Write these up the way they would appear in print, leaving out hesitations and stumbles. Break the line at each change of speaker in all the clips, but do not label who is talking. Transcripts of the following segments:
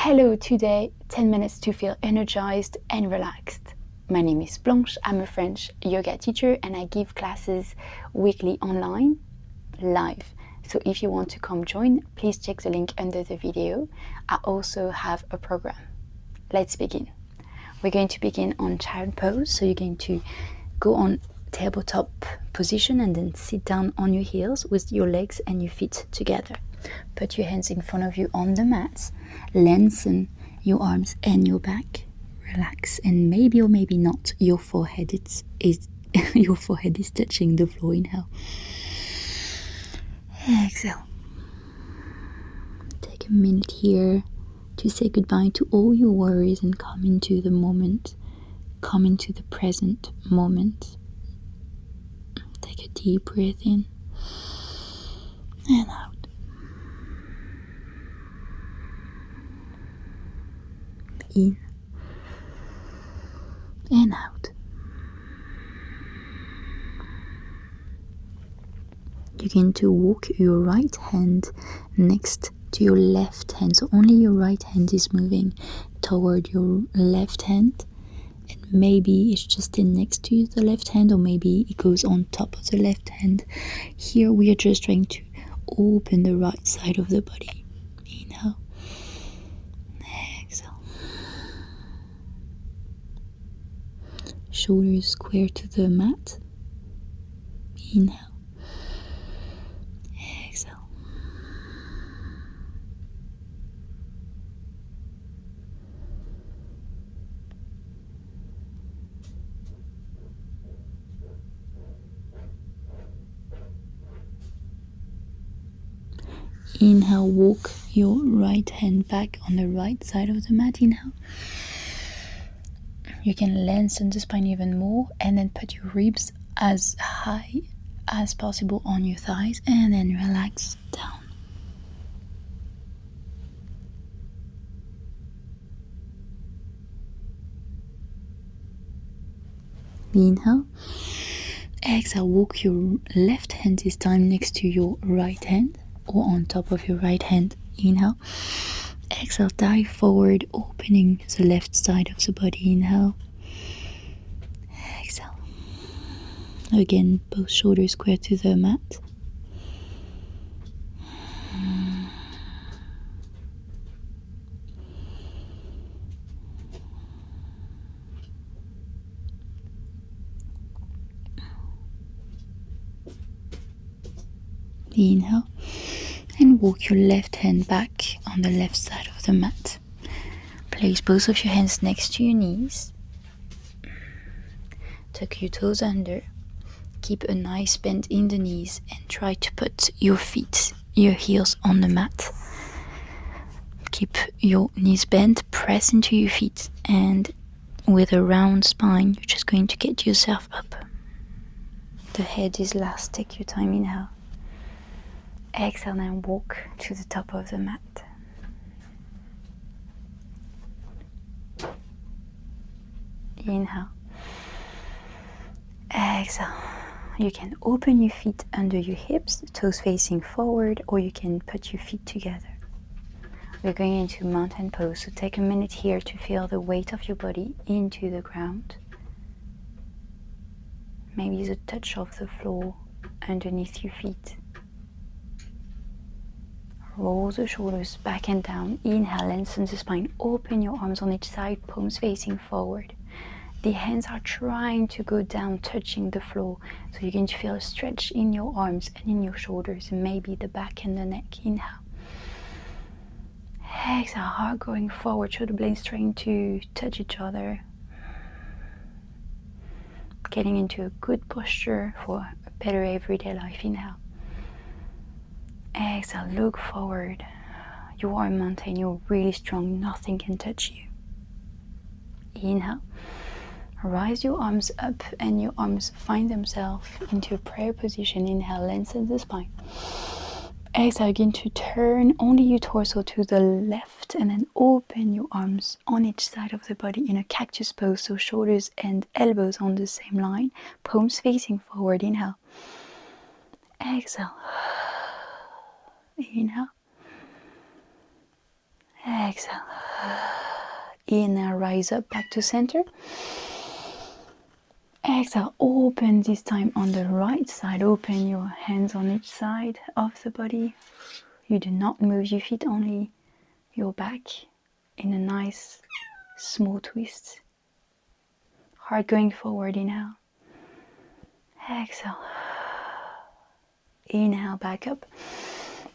Hello, today 10 minutes to feel energized and relaxed. My name is Blanche, I'm a French yoga teacher and I give classes weekly online, live. So if you want to come join, please check the link under the video. I also have a program. Let's begin. We're going to begin on child pose, so you're going to go on tabletop position and then sit down on your heels with your legs and your feet together. Put your hands in front of you on the mat. Lengthen your arms and your back. Relax, and maybe or maybe not, your forehead your forehead is touching the floor. Inhale. Exhale. Take a minute here to say goodbye to all your worries and come into the moment. Come into the present moment. Take a deep breath in and out. In and out. You're going to walk your right hand next to your left hand, so only your right hand is moving toward your left hand, and maybe it's just in next to the left hand, or maybe it goes on top of the left hand. Here we are just trying to open the right side of the body. Inhale. Exhale. Shoulders square to the mat. Inhale. Exhale. Inhale, walk your right hand back on the right side of the mat. Inhale. You can lengthen the spine even more and then put your ribs as high as possible on your thighs and then relax down. Inhale. Exhale, walk your left hand this time next to your right hand or on top of your right hand. Inhale. Exhale, dive forward, opening the left side of the body. Inhale. Exhale. Again, both shoulders square to the mat. Inhale. And walk your left hand back on the left side of the mat. Place both of your hands next to your knees. Tuck your toes under. Keep a nice bend in the knees and try to put your heels on the mat. Keep your knees bent, press into your feet, and with a round spine, you're just going to get yourself up. The head is last. Take your time. Inhale. Exhale and walk to the top of the mat. Inhale. Exhale. You can open your feet under your hips, toes facing forward, or you can put your feet together. We're going into mountain pose, so take a minute here to feel the weight of your body into the ground. Maybe the touch of the floor underneath your feet. Roll the shoulders back and down. Inhale, lengthen the spine. Open your arms on each side, palms facing forward. The hands are trying to go down, touching the floor. So you're going to feel a stretch in your arms and in your shoulders, and maybe the back and the neck. Inhale. Exhale, heart going forward, shoulder blades trying to touch each other. Getting into a good posture for a better everyday life. Inhale. Exhale, look forward. You are a mountain, you're really strong, nothing can touch you. Inhale. Rise your arms up and your arms find themselves into a prayer position. Inhale, lengthen the spine. Exhale, begin to turn only your torso to the left and then open your arms on each side of the body in a cactus pose, so shoulders and elbows on the same line, palms facing forward. Inhale. Exhale. Inhale. Exhale. Inhale, rise up back to center. Exhale, open this time on the right side. Open your hands on each side of the body. You do not move your feet, only your back in a nice small twist. Heart going forward, inhale. Exhale. Inhale, back up,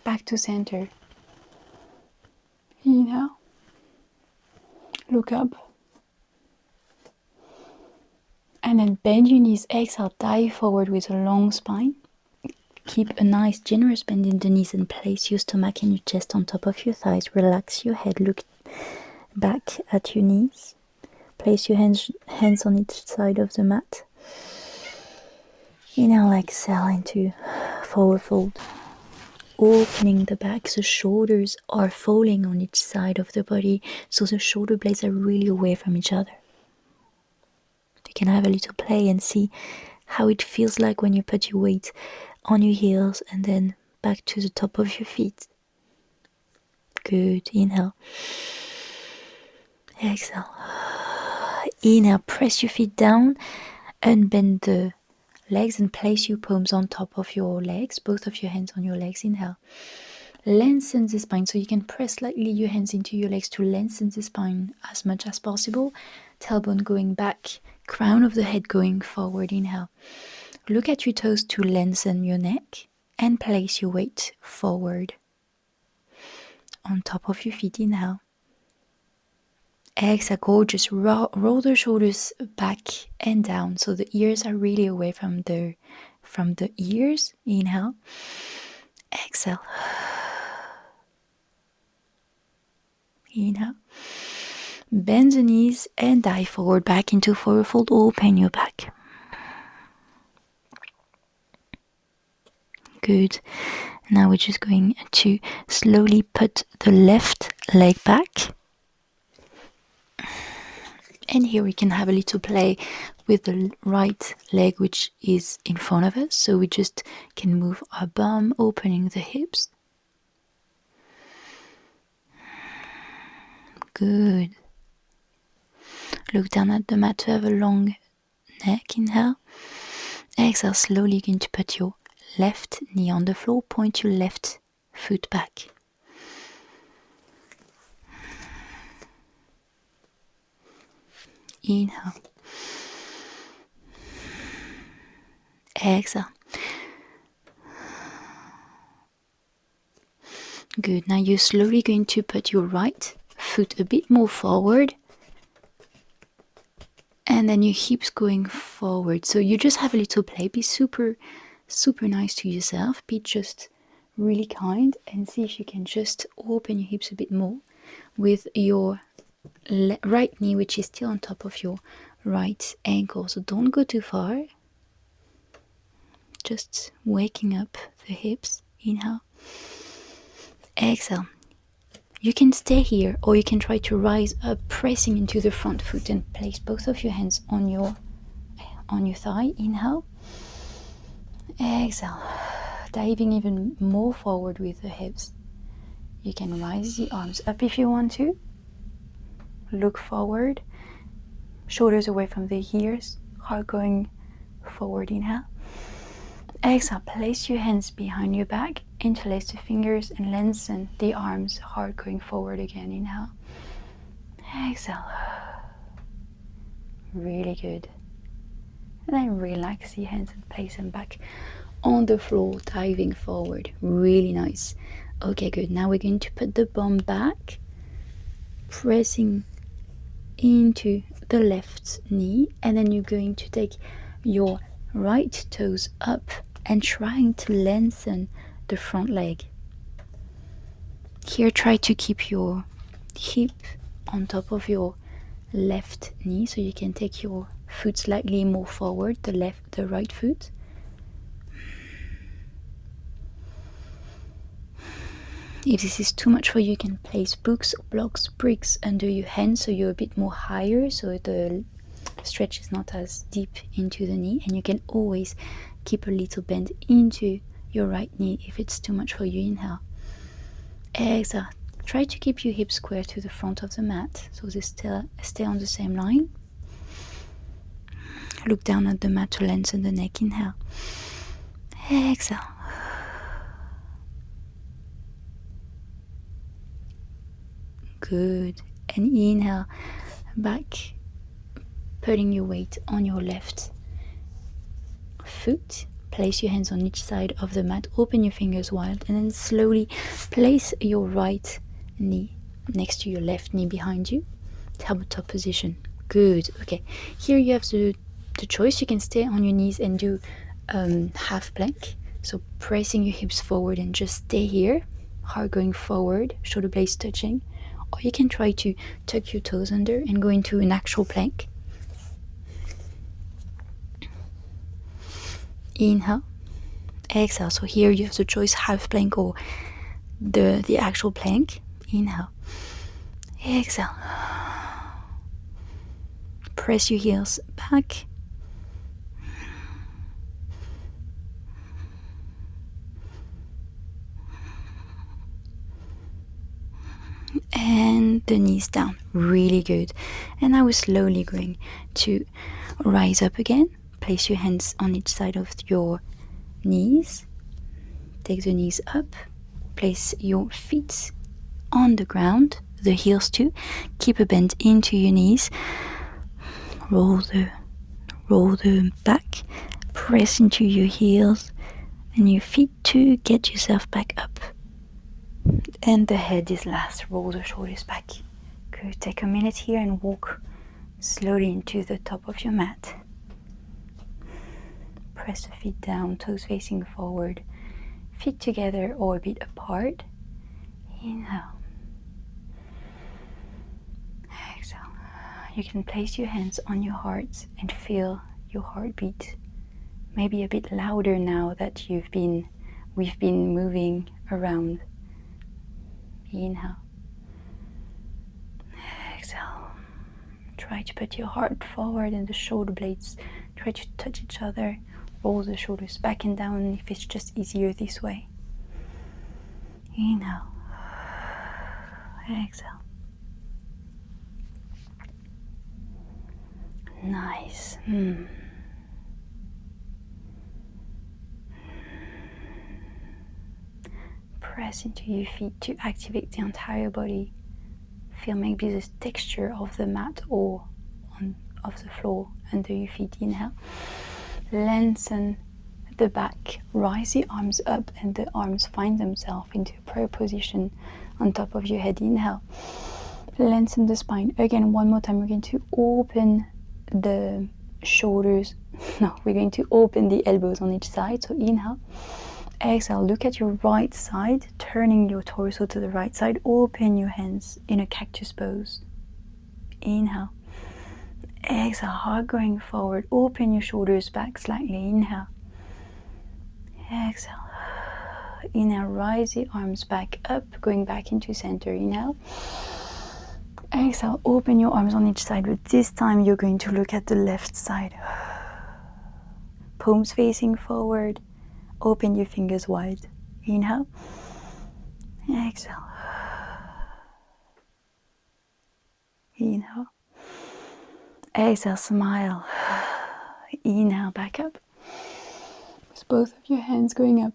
back to center. Inhale. Look up. And then bend your knees. Exhale, dive forward with a long spine. Keep a nice generous bend in the knees and place your stomach and your chest on top of your thighs. Relax your head. Look back at your knees. Place your hands on each side of the mat. Inhale, exhale into forward fold. Opening the back, the shoulders are falling on each side of the body, so the shoulder blades are really away from each other. You can have a little play and see how it feels like when you put your weight on your heels and then back to the top of your feet. Good. Inhale. Exhale. Inhale. Press your feet down and bend the legs and place your palms on top of your legs, both of your hands on your legs. Inhale. Lengthen the spine, so you can press lightly your hands into your legs to lengthen the spine as much as possible. Tailbone going back, crown of the head going forward. Inhale. Look at your toes to lengthen your neck and place your weight forward on top of your feet. Inhale. Exhale, gorgeous. Roll the shoulders back and down so the ears are really away from the ears. Inhale. Exhale. Inhale. Bend the knees and dive forward back into forward fold. Open your back. Good. Now we're just going to slowly put the left leg back. And here we can have a little play with the right leg, which is in front of us. So we just can move our bum, opening the hips. Good. Look down at the mat to have a long neck. Inhale. Exhale, slowly going to put your left knee on the floor. Point your left foot back. Inhale. Exhale. Good. Now you're slowly going to put your right foot a bit more forward. And then your hips going forward. So you just have a little play. Be super, super nice to yourself. Be just really kind and see if you can just open your hips a bit more with your right knee, which is still on top of your right ankle. So don't go too far. Just waking up the hips. Inhale. Exhale. You can stay here or you can try to rise up, pressing into the front foot and place both of your hands on your thigh. Inhale. Exhale. Diving even more forward with the hips. You can rise the arms up if you want to. Look forward. Shoulders away from the ears. Heart going forward. Inhale. Exhale. Place your hands behind your back. Interlace the fingers and lengthen the arms. Heart going forward again. Inhale. Exhale. Really good. And then relax the hands and place them back on the floor, diving forward. Really nice. Okay, good. Now we're going to put the bum back, pressing into the left knee, and then you're going to take your right toes up and trying to lengthen the front leg. Here, try to keep your hip on top of your left knee so you can take your foot slightly more forward, the right foot. If this is too much for you, you can place books or blocks, bricks under your hands so you're a bit more higher, so the stretch is not as deep into the knee, and you can always keep a little bend into your right knee if it's too much for you. Inhale. Exhale. Try to keep your hips square to the front of the mat, so they stay on the same line. Look down at the mat to lengthen the neck. Inhale. Exhale. Good. And inhale, back, putting your weight on your left foot. Place your hands on each side of the mat, open your fingers wide, and then slowly place your right knee next to your left knee behind you. Tabletop position. Good. Okay, here you have the choice. You can stay on your knees and do half plank, so pressing your hips forward and just stay here, heart going forward, shoulder blades touching, or you can try to tuck your toes under and go into an actual plank. Inhale, exhale. So here you have the choice, half plank or the actual plank. Inhale, exhale. Press your heels back. And the knees down. Really good. And now we're slowly going to rise up again. Place your hands on each side of your knees. Take the knees up. Place your feet on the ground, the heels too. Keep a bend into your knees. Roll the back. Press into your heels and your feet to get yourself back up. And the head is last. Roll the shoulders back. Good. Take a minute here and walk slowly into the top of your mat. Press the feet down, toes facing forward, feet together or a bit apart. Inhale. Exhale. You can place your hands on your heart and feel your heartbeat. Maybe a bit louder now that we've been moving around. Inhale. Exhale. Try to put your heart forward and the shoulder blades try to touch each other. Roll the shoulders back and down if it's just easier this way. Inhale. Exhale. Nice. Press into your feet to activate the entire body. Feel maybe the texture of the mat or of the floor under your feet. Inhale. Lengthen the back. Rise the arms up and the arms find themselves into a prayer position on top of your head. Inhale. Lengthen the spine. Again, one more time. We're going to open the shoulders. No, we're going to open the elbows on each side. So inhale. Exhale. Look at your right side, turning your torso to the right side. Open your hands in a cactus pose. Inhale. Exhale, heart going forward. Open your shoulders back slightly. Inhale. Exhale. Inhale, rise the arms back up, going back into center. Inhale. Exhale, open your arms on each side, but this time you're going to look at the left side. Palms facing forward. Open your fingers wide. Inhale. Exhale. Inhale. Exhale, smile. Inhale, back up. With both of your hands going up.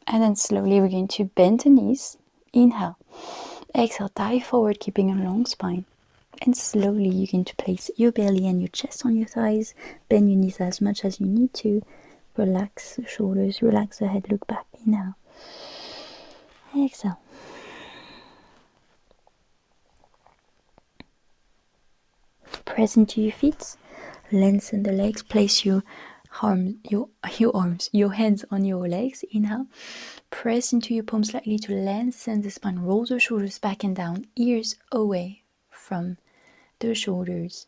And then slowly we're going to bend the knees. Inhale. Exhale, dive forward, keeping a long spine. And slowly you're going to place your belly and your chest on your thighs. Bend your knees as much as you need to. Relax the shoulders, relax the head, look back. Inhale. Exhale. Press into your feet, lengthen the legs, place your hands on your legs. Inhale. Press into your palms slightly to lengthen the spine. Roll the shoulders back and down, ears away from the shoulders.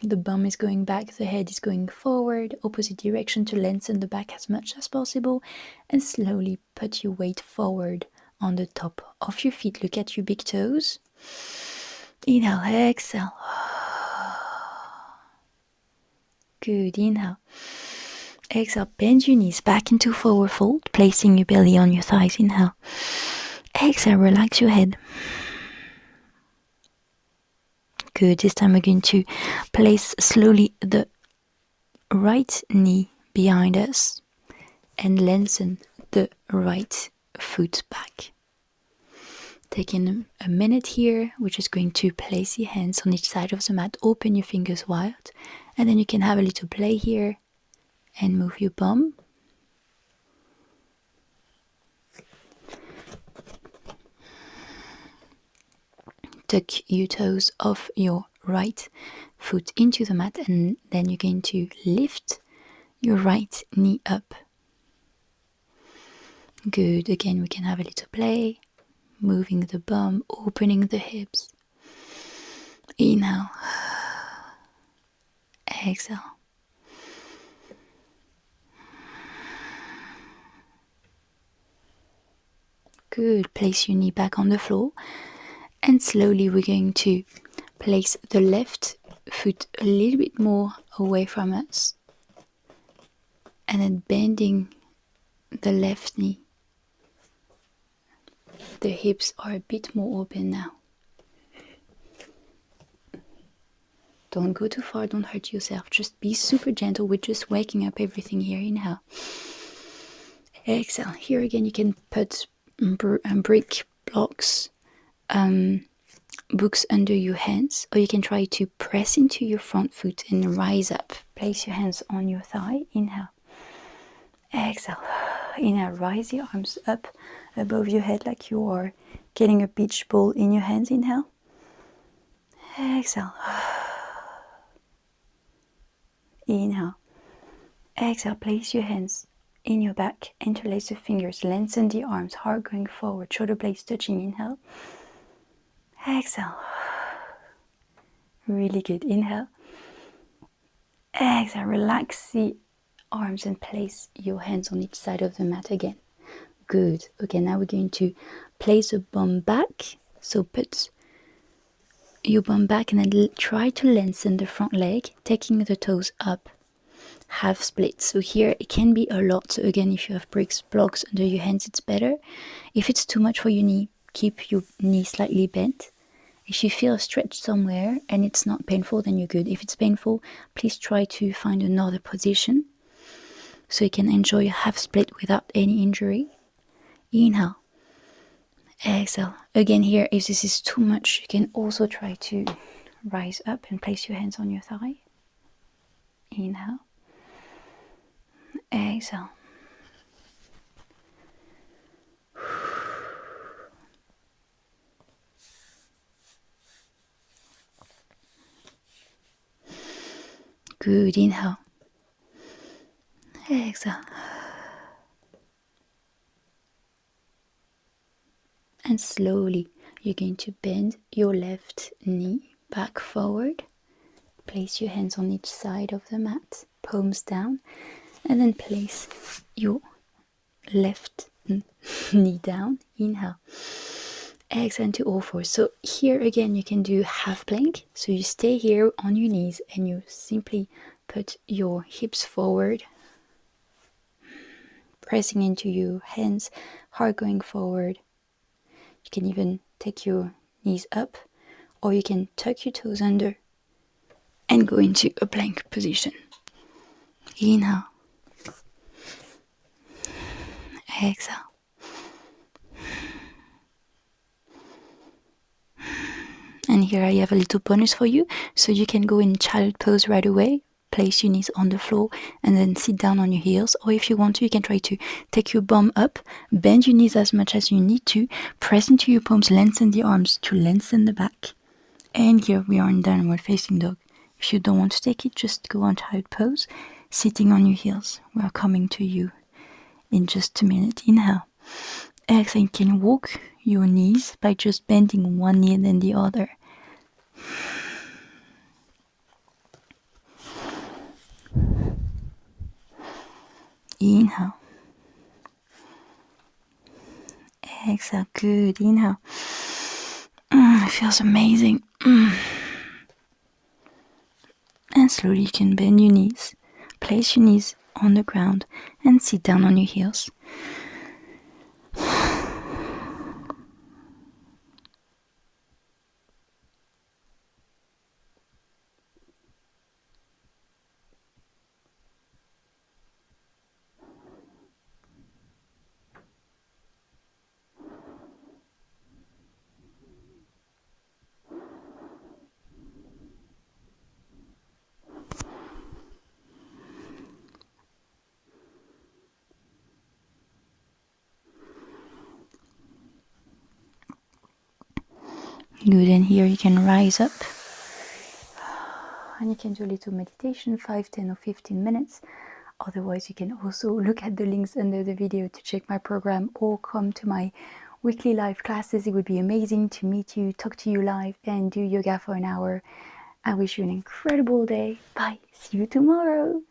The bum is going back, the head is going forward, opposite direction to lengthen the back as much as possible, and slowly put your weight forward on the top of your feet. Look at your big toes. Inhale, exhale. Good, inhale. Exhale, bend your knees back into forward fold, placing your belly on your thighs. Inhale. Exhale, relax your head. Good. This time we're going to place slowly the right knee behind us and lengthen the right foot back. Taking a minute here, we're just going to place your hands on each side of the mat, open your fingers wide, and then you can have a little play here and move your bum. Tuck your toes off your right foot into the mat, and then you're going to lift your right knee up. Good. Again, we can have a little play, moving the bum, opening the hips. Inhale. Exhale. Good. Place your knee back on the floor, and slowly we're going to place the left foot a little bit more away from us, and then bending the left knee. The hips are a bit more open now. Don't go too far, don't hurt yourself. Just be super gentle. We're just waking up everything here. Inhale. Exhale. Here again, you can put brick blocks, books under your hands, or you can try to press into your front foot and rise up. Place your hands on your thigh. Inhale. Exhale. Inhale. Rise your arms up above your head like you are getting a beach ball in your hands. Inhale. Exhale. Inhale. Exhale. Place your hands in your back. Interlace the fingers. Lengthen the arms. Heart going forward. Shoulder blades touching. Inhale. Exhale. Really good. Inhale. Exhale. Relax the arms and place your hands on each side of the mat again. Good. Okay, now we're going to place the bum back. So put your bum back and then try to lengthen the front leg, taking the toes up, half split. So here it can be a lot. So again, if you have bricks, blocks under your hands, it's better. If it's too much for your knee, keep your knee slightly bent. If you feel a stretch somewhere and it's not painful, then you're good. If it's painful, please try to find another position so you can enjoy a half split without any injury. Inhale. Exhale. Again here, if this is too much, you can also try to rise up and place your hands on your thigh. Inhale. Exhale. Good. Inhale. Exhale. And slowly you're going to bend your left knee back forward. Place your hands on each side of the mat, palms down, and then place your left knee down. Inhale. Exhale to all fours. So here again you can do half plank. So you stay here on your knees and you simply put your hips forward, pressing into your hands, heart going forward. You can even take your knees up, or you can tuck your toes under and go into a plank position. Inhale. Exhale. And here I have a little bonus for you. So you can go in child pose right away. Place your knees on the floor and then sit down on your heels. Or if you want to, you can try to take your bum up, bend your knees as much as you need to, press into your palms, lengthen the arms to lengthen the back. And here we are in downward facing dog. If you don't want to take it, just go on child pose, sitting on your heels. We are coming to you in just a minute. Inhale. Exhale. You can walk your knees by just bending one knee and then the other. Inhale. Exhale. Good. Inhale. It feels amazing. And slowly you can bend your knees. Place your knees on the ground and sit down on your heels. Good, and here you can rise up and you can do a little meditation, 5, 10 or 15 minutes. Otherwise, you can also look at the links under the video to check my program or come to my weekly live classes. It would be amazing to meet you, talk to you live and do yoga for an hour. I wish you an incredible day. Bye. See you tomorrow.